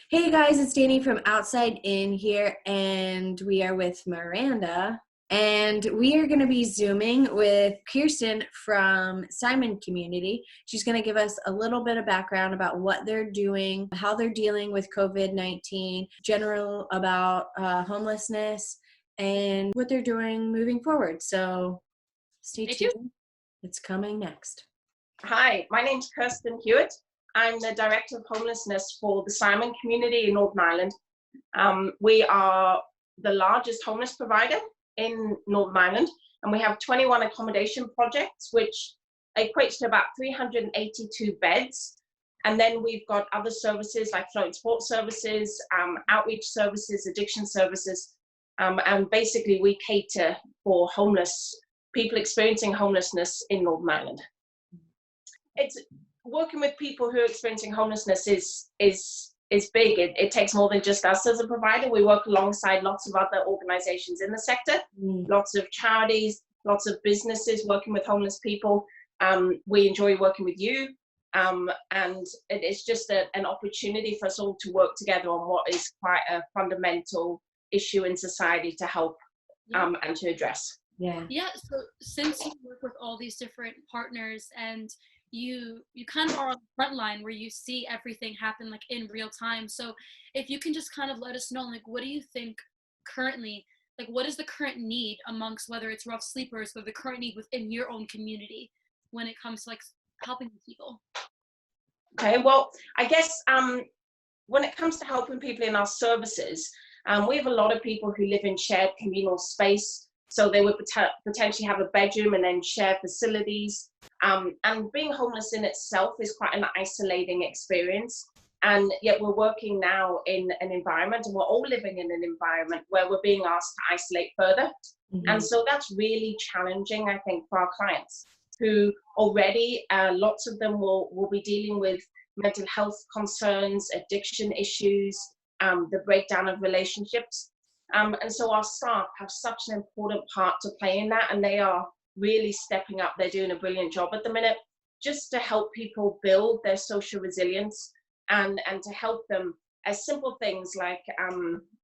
Hey guys, it's Dani from Outsidein here, and we are with Miranda, and we are going to be Zooming with Kirsten from Simon Community. She's going to give us a little bit of background about what they're doing, how they're dealing with COVID-19, general about homelessness, and what they're doing moving forward. So stay tuned. It's coming next. Hi, my name's Kirsten Hewitt. I'm the Director of Homelessness for the Simon Community in Northern Ireland. We are the largest homeless provider in Northern Ireland, and we have 21 accommodation projects, which equates to about 382 beds. And then we've got other services like floating support services, outreach services, addiction services, and basically we cater for people experiencing homelessness in Northern Ireland. It's working with people who are experiencing homelessness is big. It takes more than just us as a provider. We work alongside lots of other organizations in the sector, lots of charities, lots of businesses working with homeless people. We enjoy working with you, and it's just an opportunity for us all to work together on what is quite a fundamental issue in society to help and to address. Yeah. So since you work with all these different partners and you kind of are on the front line where you see everything happen like in real time. So if you can just kind of let us know, like, what do you think currently, like what is the current need amongst, whether it's rough sleepers, or the current need within your own community when it comes to like helping people? Okay, well, I guess when it comes to helping people in our services, we have a lot of people who live in shared communal space. So they would potentially have a bedroom and then share facilities. And being homeless in itself is quite an isolating experience. And yet we're working now in an environment, and we're all living in an environment where we're being asked to isolate further. And so that's really challenging, I think, for our clients who already, lots of them will be dealing with mental health concerns, addiction issues, the breakdown of relationships. And so our staff have such an important part to play in that, and they are really stepping up. They're doing a brilliant job at the minute, just to help people build their social resilience and to help them as simple things like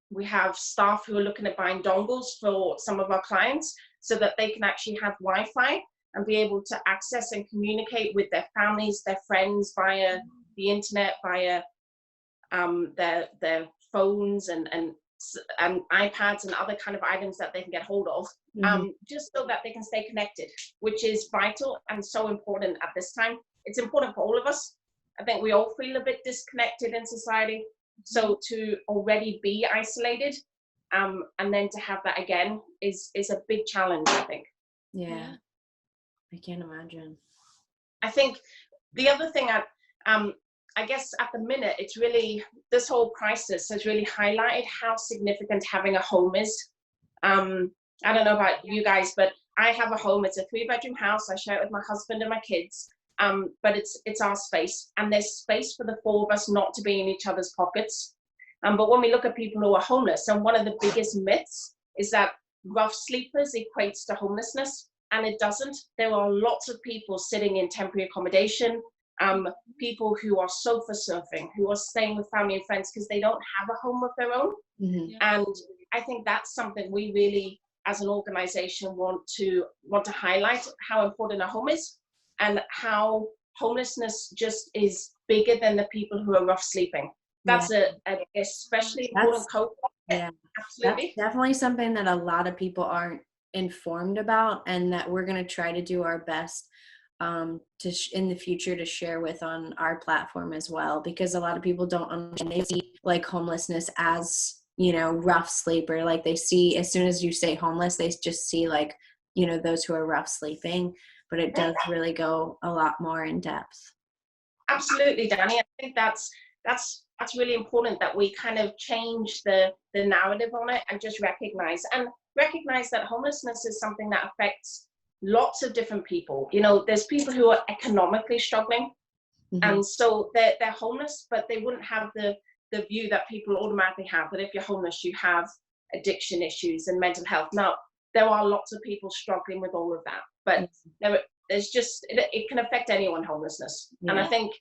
we have staff who are looking at buying dongles for some of our clients so that they can actually have Wi-Fi and be able to access and communicate with their families, their friends via the internet, via their phones and iPads and other kind of items that they can get hold of, just so that they can stay connected, which is vital and so important at this time. It's important for all of us. I think we all feel a bit disconnected in society. So to already be isolated and then to have that again is a big challenge, I think. Yeah, I can't imagine. I think the other thing I guess at the minute, it's really, this whole crisis has really highlighted how significant having a home is. I don't know about you guys, but I have a home. It's a 3-bedroom house. I share it with my husband and my kids, but it's our space. And there's space for the 4 of us not to be in each other's pockets. But when we look at people who are homeless, and one of the biggest myths is that rough sleepers equates to homelessness, and it doesn't. There are lots of people sitting in temporary accommodation, people who are sofa surfing, who are staying with family and friends because they don't have a home of their own. And I think that's something we really, as an organization, want to highlight, how important a home is and how homelessness just is bigger than the people who are rough sleeping. That's a especially important cohort. Absolutely. That's definitely something that a lot of people aren't informed about, and that we're going to try to do our best in the future to share with on our platform as well, because a lot of people don't understand. They see like homelessness as, rough sleeper. Like they see, as soon as you say homeless, they just see like, those who are rough sleeping, but it does really go a lot more in depth. Absolutely, Dani. I think that's really important that we kind of change the narrative on it and just recognize that homelessness is something that affects lots of different people. There's people who are economically struggling, and so they're homeless, but they wouldn't have the view that people automatically have, that if you're homeless, you have addiction issues and mental health. Now, there are lots of people struggling with all of that, but there's just, it can affect anyone, homelessness. And I think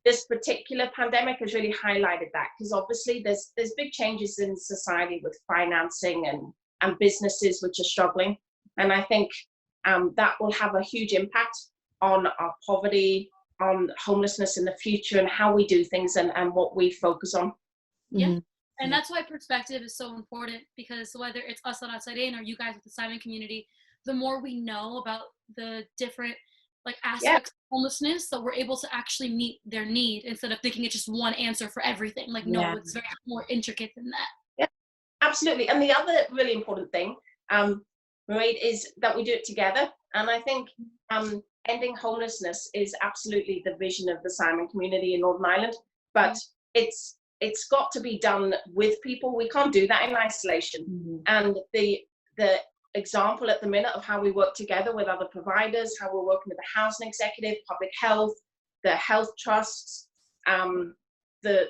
this particular pandemic has really highlighted that, because obviously there's big changes in society with financing and businesses which are struggling. And I think that will have a huge impact on our poverty, on homelessness in the future, and how we do things and what we focus on. Yeah. Mm-hmm. And that's why perspective is so important, because whether it's us on Outside In or you guys with the Simon community, the more we know about the different like aspects of homelessness, so we're able to actually meet their need instead of thinking it's just one answer for everything. Like, no, it's very more intricate than that. Yeah, absolutely. And the other really important thing, Marie, is that we do it together. And I think ending homelessness is absolutely the vision of the Simon community in Northern Ireland, but it's got to be done with people. We can't do that in isolation. Mm-hmm. And the example at the minute of how we work together with other providers, how we're working with the housing executive, public health, the health trusts, the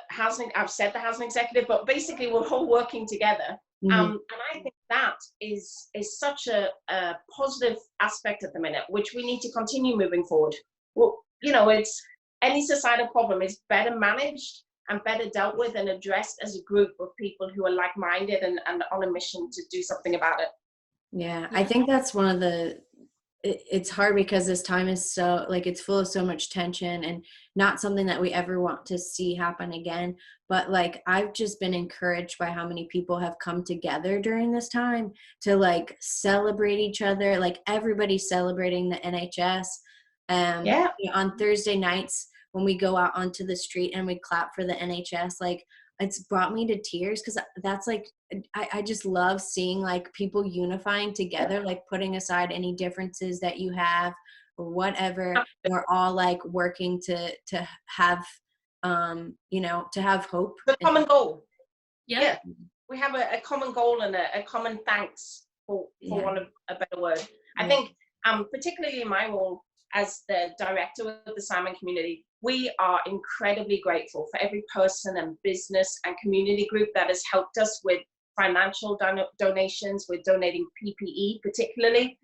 housing, I've said the housing executive, but basically we're all working together. Mm-hmm. And I think that is such a positive aspect at the minute, which we need to continue moving forward. Well, you know, it's any societal problem is better managed and better dealt with and addressed as a group of people who are like-minded and on a mission to do something about it. Yeah, I think that's one of it's hard because this time is so, like, it's full of so much tension and not something that we ever want to see happen again. But like, I've just been encouraged by how many people have come together during this time to like celebrate each other, like everybody's celebrating the NHS. You know, on Thursday nights when we go out onto the street and we clap for the NHS, like it's brought me to tears, because that's like, I just love seeing like people unifying together, like putting aside any differences that you have or whatever. We're all like working to have, you know, to have hope. The common goal. Yeah. We have a common goal and a common thanks for want of a better word. I think particularly in my role as the director of the Simon community, we are incredibly grateful for every person and business and community group that has helped us with financial donations, with donating PPE particularly,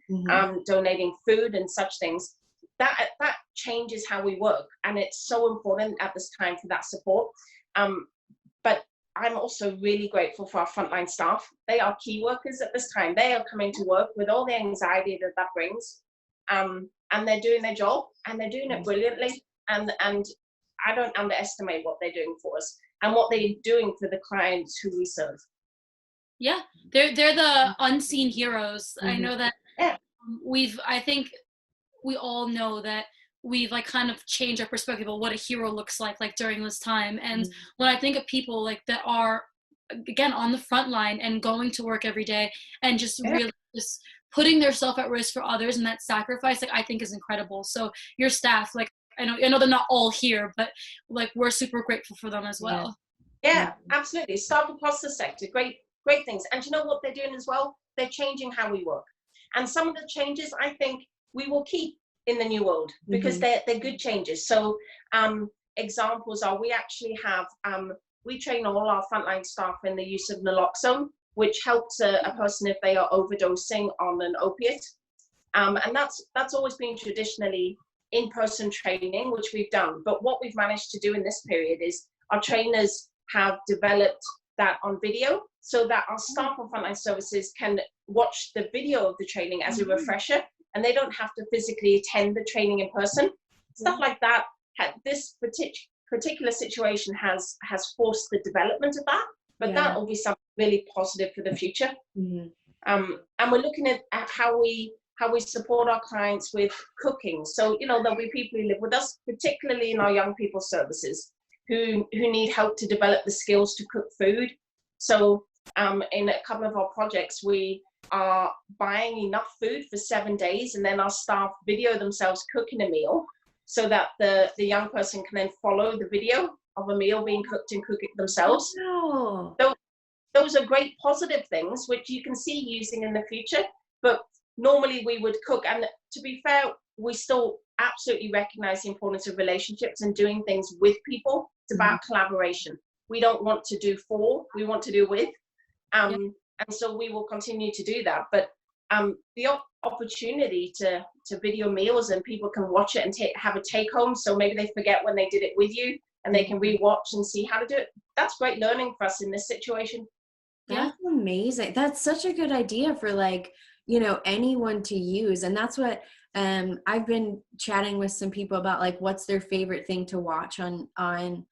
donating food and such things. That changes how we work, and it's so important at this time for that support. But I'm also really grateful for our frontline staff. They are key workers at this time. They are coming to work with all the anxiety that brings. And they're doing their job, and they're doing it brilliantly. And I don't underestimate what they're doing for us and what they're doing for the clients who we serve. Yeah, they're the unseen heroes. Mm-hmm. I know that I think we all know that we've like kind of changed our perspective of what a hero looks like during this time. And when I think of people like that are, again, on the front line and going to work every day and just really just putting themselves at risk for others, and that sacrifice, like, I think is incredible. So your staff, like, I know they're not all here, but like we're super grateful for them as well. Yeah, absolutely. Staff across the sector, great things. And you know what they're doing as well? They're changing how we work. And some of the changes I think we will keep in the new world, because they're good changes. So examples are, we actually have, we train all our frontline staff in the use of naloxone, which helps a person if they are overdosing on an opiate. And that's always been traditionally in-person training, which we've done. But what we've managed to do in this period is our trainers have developed that on video, so that our staff on frontline services can watch the video of the training as a refresher, and they don't have to physically attend the training in person. Stuff like that. This particular situation has forced the development of that, but that will be something really positive for the future. And we're looking at how we support our clients with cooking. So, you know, there'll be people who live with us, particularly in our young people services, who need help to develop the skills to cook food. So in a couple of our projects, we are buying enough food for 7 days, and then our staff video themselves cooking a meal, so that the young person can then follow the video of a meal being cooked and cook it themselves. Oh. So those are great positive things which you can see using in the future. But normally we would cook, and to be fair, we still absolutely recognize the importance of relationships and doing things with people. It's about collaboration. We don't want to do for, we want to do with. And so we will continue to do that. But the opportunity to video meals, and people can watch it and have a take home. So maybe they forget when they did it with you, and they can rewatch and see how to do it. That's great learning for us in this situation. That's amazing. That's such a good idea for, like, you know, anyone to use. And that's what I've been chatting with some people about, like, what's their favorite thing to watch on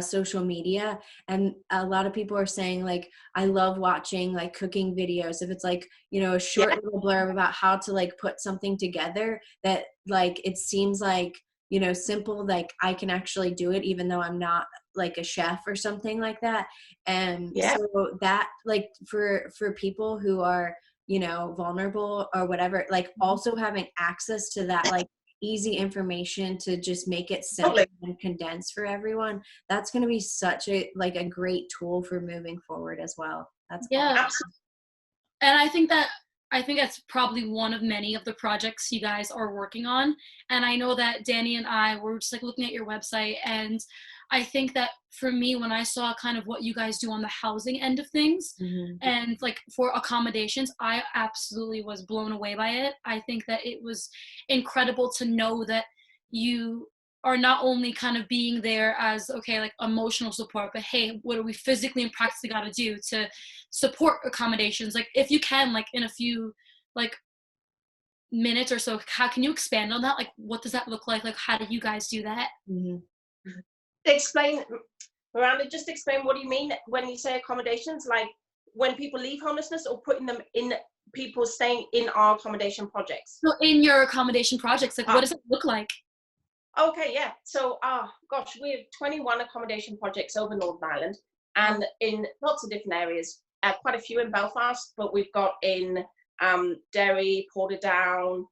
social media. And a lot of people are saying, like, I love watching like cooking videos. If it's like, you know, a short little blurb about how to like put something together that, like, it seems like, you know, simple, like I can actually do it even though I'm not like a chef or something like that. And so that, like, for people who are, you know, vulnerable or whatever, like also having access to that, like, easy information to just make it simple and condensed for everyone, that's going to be such a, like, a great tool for moving forward as well. That's Absolutely. And I think that's probably one of many of the projects you guys are working on. And I know that Dani and I were just like looking at your website, and I think that for me, when I saw kind of what you guys do on the housing end of things, and like for accommodations, I absolutely was blown away by it. I think that it was incredible to know that you are not only kind of being there as, okay, like emotional support, but hey, what do we physically and practically got to do to support accommodations? Like, if you can, like, in a few like minutes or so, how can you expand on that? Like, what does that look like? Like, how do you guys do that? Explain, Miranda, just explain, what do you mean when you say accommodations? Like when people leave homelessness, or putting them in, people staying in our accommodation projects? So in your accommodation projects, like, what does it look like? Okay, yeah. So, gosh, we have 21 accommodation projects over Northern Ireland, and in lots of different areas. Quite a few in Belfast, but we've got in Derry, Portadown,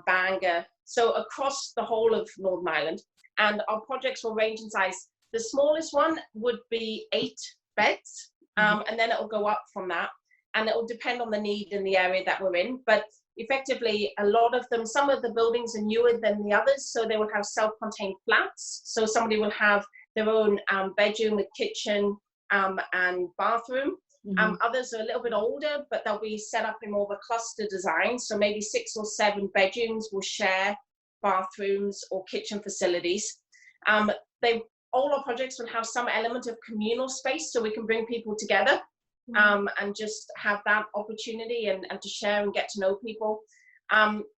Bangor. So across the whole of Northern Ireland. And our projects will range in size. The smallest one would be 8 beds, and then it will go up from that. And it will depend on the need in the area that we're in. But effectively, a lot of them, some of the buildings are newer than the others, so they will have self-contained flats. So somebody will have their own bedroom with kitchen and bathroom. Others are a little bit older, but they'll be set up in more of a cluster design. So maybe 6 or 7 bedrooms will share bathrooms or kitchen facilities. All our projects will have some element of communal space, so we can bring people together and just have that opportunity and to share and get to know people.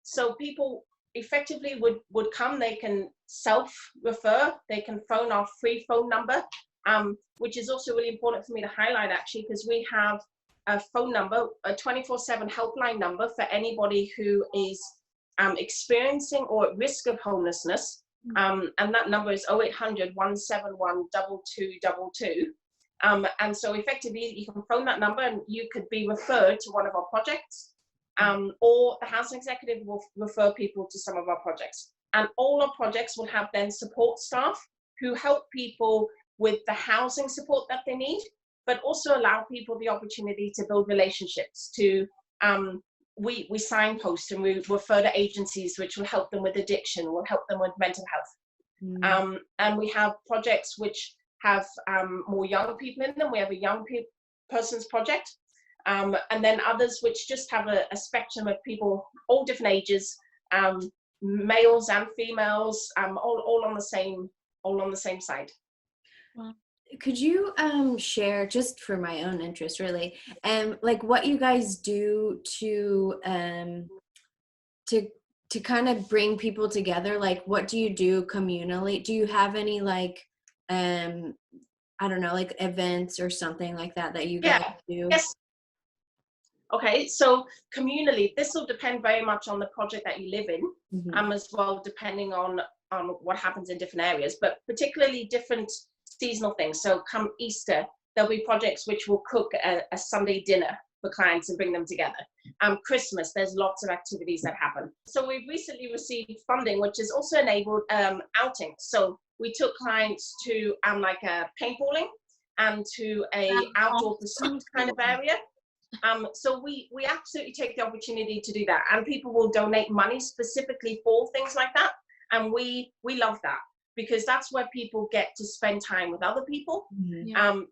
So people effectively would come, they can self-refer, they can phone our free phone number, which is also really important for me to highlight, actually, because we have a phone number, a 24/7 helpline number for anybody who is experiencing or at risk of homelessness, and that number is 0800 171 2222. And so effectively you can phone that number and you could be referred to one of our projects, or the housing executive will refer people to some of our projects. And all our projects will have then support staff who help people with the housing support that they need, but also allow people the opportunity to build relationships, to we signpost and we refer to agencies which will help them with addiction, will help them with mental health. And we have projects which have more young people in them. We have a young person's project, and then others which just have a spectrum of people, all different ages, males and females, all on the same side. Wow. Could you share, just for my own interest really, like what you guys do to kind of bring people together? Like, what do you do communally? Do you have any, like, I don't know, like events or something like that you guys do? Yes. Okay, so communally, this will depend very much on the project that you live in, as well, depending on what happens in different areas, but particularly different seasonal things. So come Easter, there'll be projects which will cook a Sunday dinner for clients and bring them together. Christmas, there's lots of activities that happen. So we've recently received funding, which has also enabled outings. So we took clients to like a paintballing and to a outdoor pursuit kind of area. So we absolutely take the opportunity to do that, and people will donate money specifically for things like that. And we love that, because that's where people get to spend time with other people.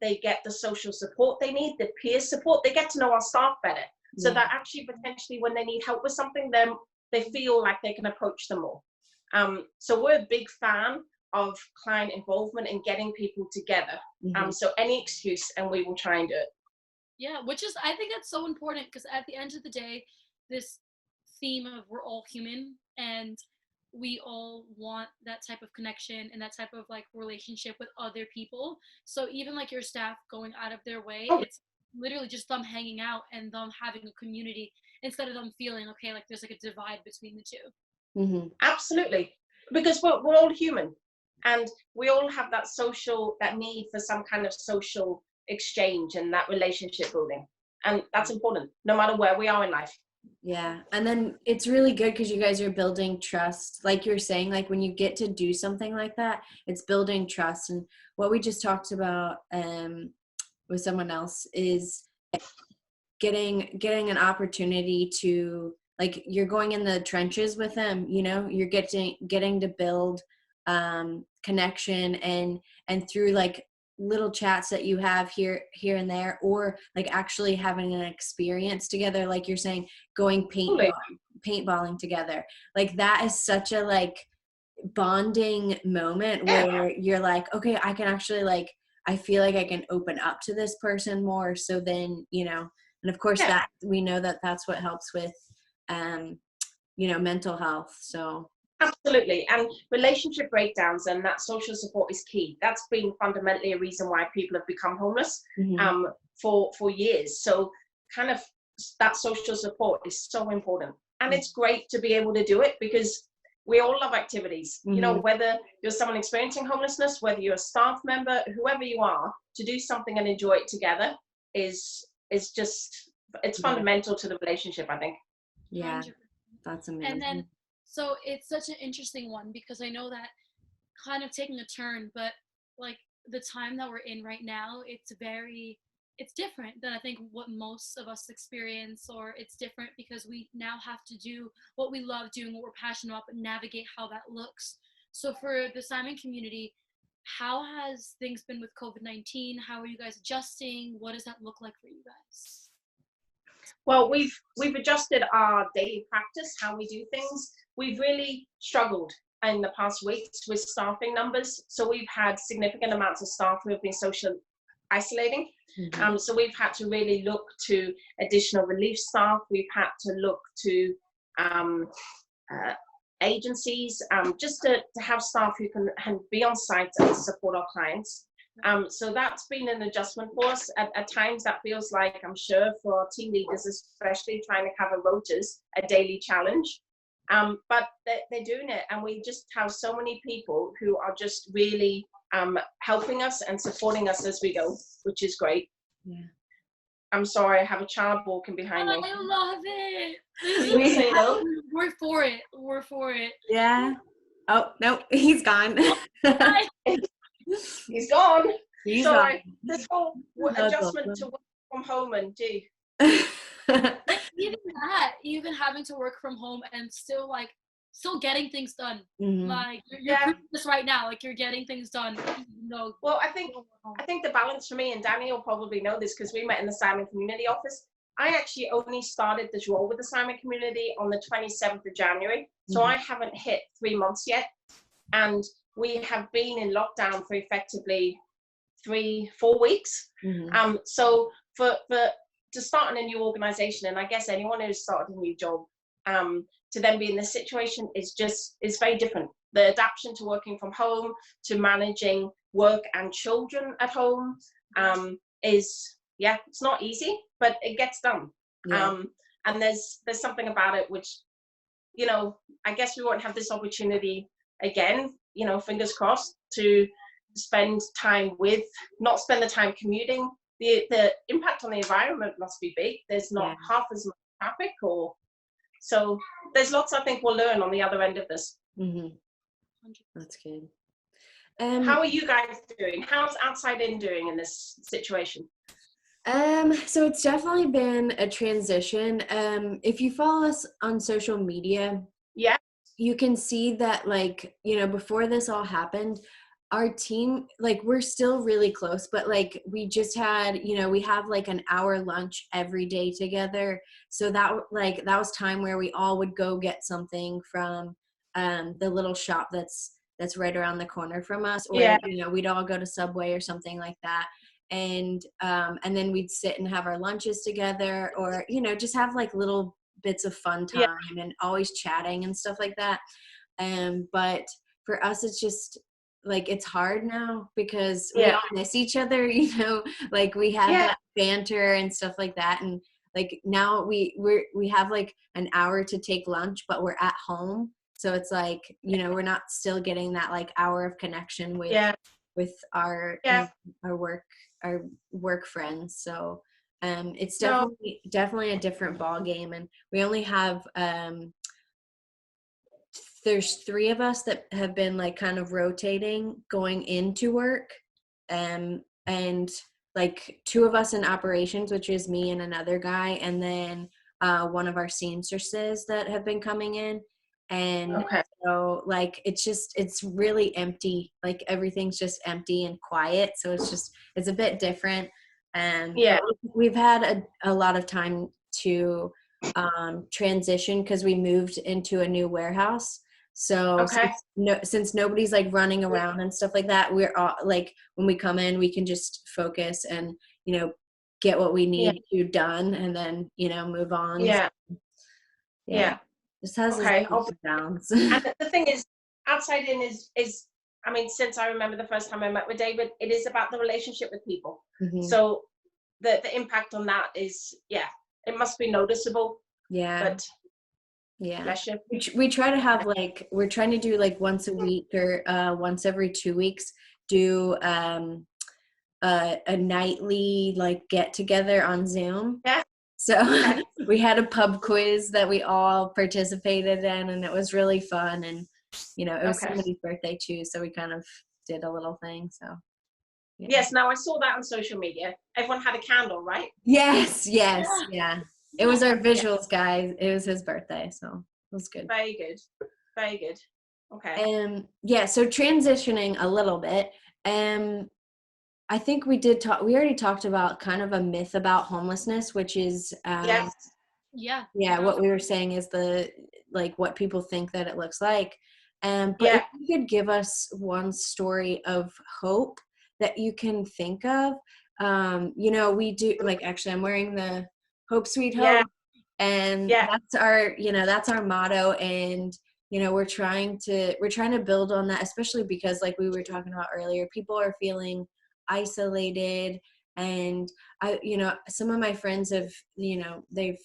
They get the social support they need, the peer support. They get to know our staff better. so that actually potentially when they need help with something, then they feel like they can approach them more. So we're a big fan of client involvement and getting people together. So any excuse, and we will try and do it. Yeah, which is, I think that's so important, because at the end of the day, this theme of we're all human and we all want that type of connection and that type of like relationship with other people. So even like your staff going out of their way, it's literally just them hanging out and them having a community instead of them feeling, okay, like there's like a divide between the two. Absolutely. Because we're all human, and we all have that need for some kind of social exchange and that relationship building. And that's important, no matter where we are in life. Yeah. And then it's really good because you guys are building trust. Like you're saying, like when you get to do something like that, it's building trust. And what we just talked about with someone else is getting an opportunity to, like, you're going in the trenches with them, you know, you're getting to build connection and through like little chats that you have here and there, or like actually having an experience together, like you're saying, going paintballing together. Like that is such a like bonding moment where you're like, okay, I can actually like, I feel like I can open up to this person more. So then, you know, and of course that we know that that's what helps with, you know, mental health. So absolutely. And relationship breakdowns and that social support is key. That's been fundamentally a reason why people have become homeless for years. So kind of that social support is so important. And it's great to be able to do it because we all love activities. You know, whether you're someone experiencing homelessness, whether you're a staff member, whoever you are, to do something and enjoy it together is just, it's fundamental to the relationship, I think. Yeah, that's amazing. And then, so it's such an interesting one because I know that kind of taking a turn, but like the time that we're in right now, it's different than I think what most of us experience, or it's different because we now have to do what we love doing, what we're passionate about, but navigate how that looks. So for the Simon community, how has things been with COVID-19? How are you guys adjusting? What does that look like for you guys? Well, we've adjusted our daily practice, how we do things. We've really struggled in the past weeks with staffing numbers. So we've had significant amounts of staff who have been social isolating. So we've had to really look to additional relief staff. We've had to look to agencies just to have staff who can be on site and support our clients. So that's been an adjustment for us. At times that feels like, I'm sure for our team leaders, especially trying to cover rotas, a daily challenge. But they're doing it, and we just have so many people who are just really helping us and supporting us as we go, which is great. Yeah. I'm sorry, I have a child walking behind me. I love it. We're for it. We're for it. Yeah. Oh, no, he's gone. He's gone. Sorry. Gone. This whole adjustment to work from home and gee. Even having to work from home and still getting things done. Like you're proving this right now, like you're getting things done. No. Well, I think the balance for me, and Dani will probably know this because we met in the Simon community office. I actually only started this role with the Simon community on the 27th of January. So I haven't hit 3 months yet. And we have been in lockdown for effectively 3-4 weeks. So to start in a new organization, and I guess anyone who's started a new job, to then be in this situation is very different. The adaptation to working from home, to managing work and children at home it's not easy, but it gets done. And there's something about it which, you know, I guess we won't have this opportunity again, you know, fingers crossed, to spend time not spend the time commuting. The impact on the environment must be big. There's not half as much traffic, so there's lots I think we'll learn on the other end of this. That's good. How are you guys doing? How's Outsidein doing in this situation? So it's definitely been a transition. If you follow us on social media, you can see that, like, you know, before this all happened, our team, like, we're still really close, but like we just had, we have like an hour lunch every day together. So that was time where we all would go get something from the little shop that's right around the corner from us, or Yeah. we'd all go to Subway or something like that. And then we'd sit and have our lunches together, or just have like little bits of fun Yeah. time, and always chatting and stuff like that. But for us, it's just like, it's hard now because we all miss each other, like we had that banter and stuff like that. And like now we have like an hour to take lunch, but we're at home. So it's like, we're not still getting that like hour of connection with our, our work friends. So it's definitely a different ball game. And we only have, there's 3 of us that have been like kind of rotating going into work, and like 2 of us in operations, which is me and another guy, and then one of our seamstresses that have been coming in. And so like it's really empty, like everything's just empty and quiet, so it's a bit different. And we've had a lot of time to transition because we moved into a new warehouse. So since nobody's like running around and stuff like that, we're all like, when we come in, we can just focus and get what we need to done, and then move on. This has its ups and downs. And the thing is, Outsidein is I mean, since I remember the first time I met with David, it is about the relationship with people. Mm-hmm. So the impact on that is, it must be noticeable. But bless you. We try to have like, we're trying to do like once a week or once every 2 weeks, do a nightly like get together on Zoom. So we had a pub quiz that we all participated in, and it was really fun. And it was somebody's birthday too, so we kind of did a little thing. So yes, now I saw that on social media. Everyone had a candle, right? Yes. Yeah. It was our visuals guy. It was his birthday, so it was good. Very good. Okay. So transitioning a little bit, I think we already talked about kind of a myth about homelessness, which is what we were saying is the like what people think that it looks like. But if you could give us one story of hope that you can think of, we do, like, actually I'm wearing the Hope Sweet Hope, and that's our motto. And we're trying to build on that, especially because, like we were talking about earlier, people are feeling isolated. And some of my friends have, they've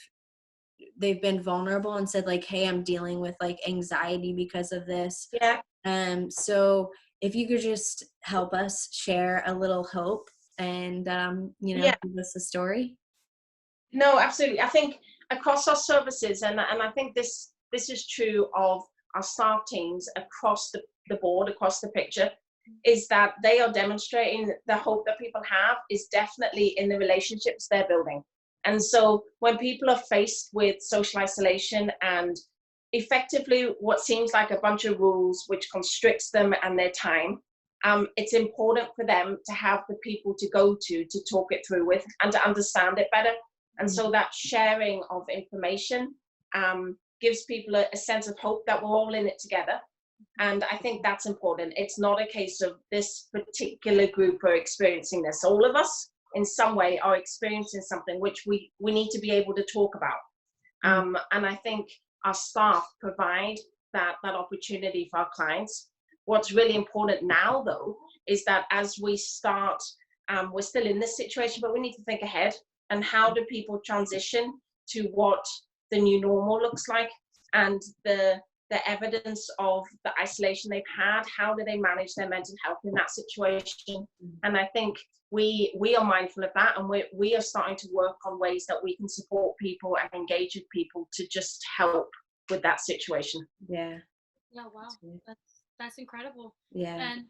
been vulnerable and said like, hey, I'm dealing with like anxiety because of this. So if you could just help us share a little hope and give us a story. No, absolutely. I think across our services, and I think this is true of our staff teams across the board, across the picture, is that they are demonstrating the hope that people have is definitely in the relationships they're building. And so when people are faced with social isolation and effectively what seems like a bunch of rules which constricts them and their time, it's important for them to have the people to go to talk it through with and to understand it better. And so that sharing of information gives people a sense of hope that we're all in it together. And I think that's important. It's not a case of this particular group are experiencing this. All of us in some way are experiencing something which we need to be able to talk about. And I think our staff provide that opportunity for our clients. What's really important now, though, is that as we start, we're still in this situation, but we need to think ahead. And how do people transition to what the new normal looks like, and the evidence of the isolation they've had? How do they manage their mental health in that situation? And I think we are mindful of that, and we are starting to work on ways that we can support people and engage with people to just help with that situation. Yeah, wow, that's incredible. And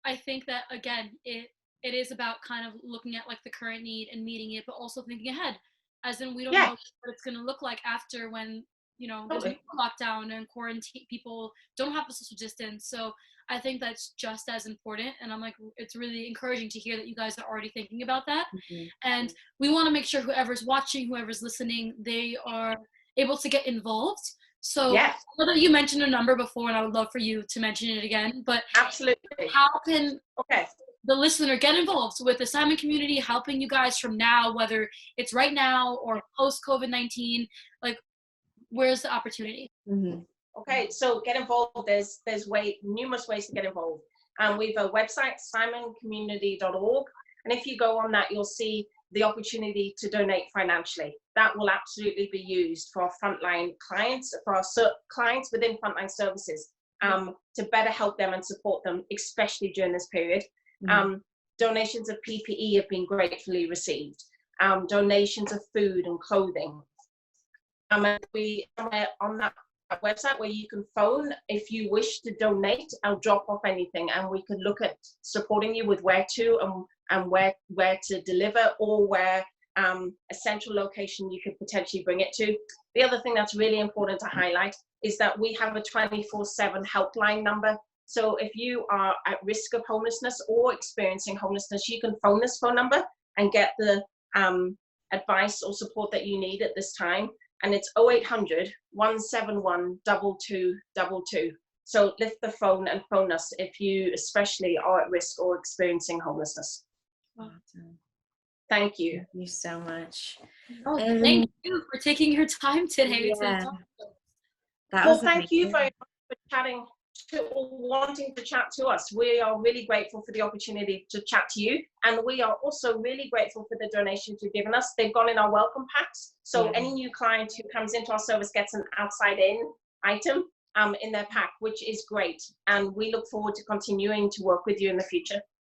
I think that, again, it is about kind of looking at like the current need and meeting it, but also thinking ahead, as in we don't know what it's going to look like after, when there's no lockdown and quarantine, people don't have the social distance. So I think that's just as important. And I'm like, it's really encouraging to hear that you guys are already thinking about that. And we want to make sure whoever's watching, whoever's listening, they are able to get involved. So I know that you mentioned a number before, and I would love for you to mention it again, but absolutely, how can the listener get involved with the Simon community, helping you guys from now, whether it's right now or post COVID-19? Like, where's the opportunity? Okay, so get involved. There's numerous ways to get involved. We have a website, simancommunity.org, and if you go on that, you'll see the opportunity to donate financially. That will absolutely be used for our frontline clients, for our clients within frontline services, to better help them and support them, especially during this period. Donations of PPE have been gratefully received. Donations of food and clothing. And we are on that website where you can phone if you wish to donate and drop off anything, and we can look at supporting you with where to and where to deliver, or where a central location you could potentially bring it to. The other thing that's really important to highlight is that we have a 24/7 helpline number. So if you are at risk of homelessness or experiencing homelessness, you can phone this phone number and get the advice or support that you need at this time. And it's 0800 171 2222. So lift the phone and phone us if you especially are at risk or experiencing homelessness. Awesome. Thank you. Thank you so much. Oh, thank you for taking your time today. Thank you very much for chatting or wanting to chat to us. We are really grateful for the opportunity to chat to you, and we are also really grateful for the donations you've given us. They've gone in our welcome packs, so any new client who comes into our service gets an Outsidein item in their pack, which is great, and we look forward to continuing to work with you in the future.